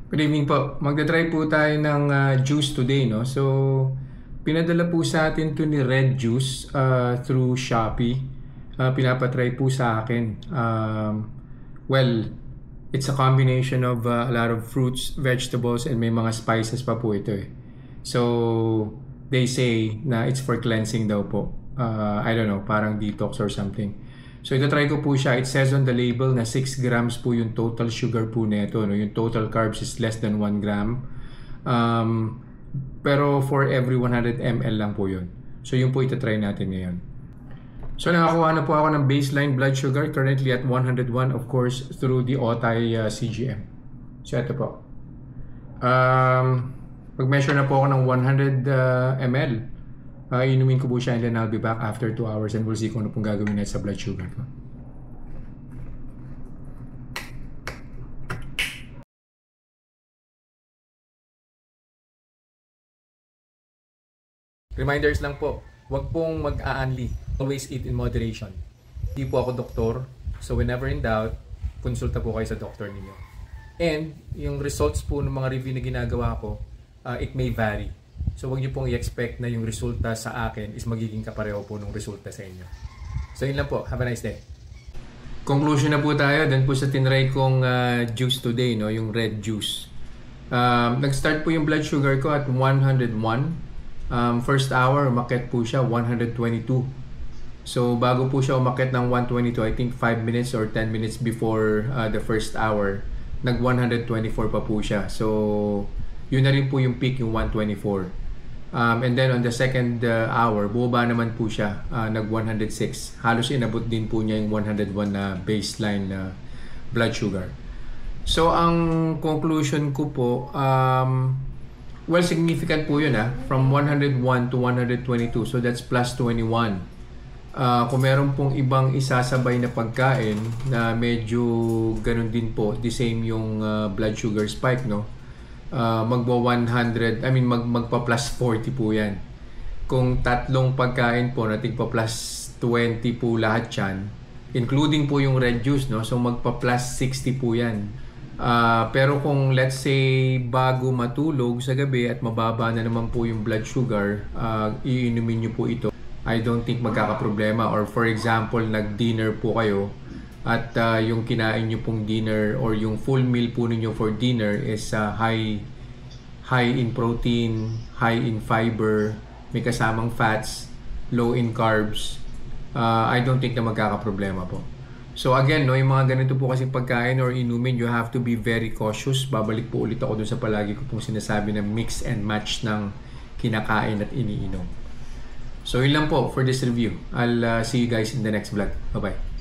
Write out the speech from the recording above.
Good evening po. Magdadry po tayo ng juice today, no? So, pinadala po sa atin to ni Red Juice through Shopee. Pinapatry po sa akin. Well, it's a combination of a lot of fruits, vegetables, and may mga spices pa po ito eh. So, they say na it's for cleansing daw po. I don't know, parang detox or something. So ito try ko po siya. It says on the label na 6 grams po yung total sugar po nito. No? Yung total carbs is less than 1 gram. Pero for every 100 ml lang po yun. So yun po ito try natin ngayon. So nakakuha na po ako ng baseline blood sugar currently at 101, of course, through the Otay CGM. So ito po. Pag-measure na po ako ng 100 ml. Inumin ko po siya and then I'll be back after 2 hours and we'll see kung ano pong gagawin natin sa blood sugar ko. Reminders lang po, huwag pong mag-aanli. Always eat in moderation. Hindi po ako doktor, so whenever in doubt, konsulta po kayo sa doktor ninyo. And yung results po ng mga review na ginagawa ko, it may vary. So huwag niyo pong i-expect na yung resulta sa akin is magiging kapareho po ng resulta sa inyo. So yun lang po. Have a nice day. Conclusion na po tayo. Then po sa tinry kong juice today, no? Yung red juice. Nag-start po yung blood sugar ko at 101. First hour, umakyat po siya 122. So bago po siya umakyat ng 122, I think 5 minutes or 10 minutes before the first hour, nag 124 pa po siya. So yun na rin po yung peak, yung 124. And then on the second hour, bumaba naman po siya, nag 106. Halos inabot din po niya yung 101 na baseline na blood sugar. So ang conclusion ko po, well, significant po yun from 101 to 122. So that's plus 21. Kung meron pong ibang isasabay na pagkain na medyo ganun din po, the same yung blood sugar spike, no? Magwa 100, magpa plus 40 po yan. Kung tatlong pagkain po na tigpa plus 20 po lahat yan, including po yung red juice, no? So magpa plus 60 po yan. Pero kung let's say bago matulog sa gabi at mababa na naman po yung blood sugar, iinumin nyo po ito. I don't think magkakaproblema. Or for example, nag-dinner po kayo at yung kinain nyo pong dinner or yung full meal po ninyo for dinner is high in protein, high in fiber, may kasamang fats, low in carbs, I don't think na magkakaproblema po. So again, no, yung mga ganito po kasi pagkain or inumin, you have to be very cautious. Babalik po ulit ako dun sa palagi ko pong sinasabi na mix and match ng kinakain at iniinom. So yun lang po for this review. I'll see you guys in the next vlog. Bye-bye.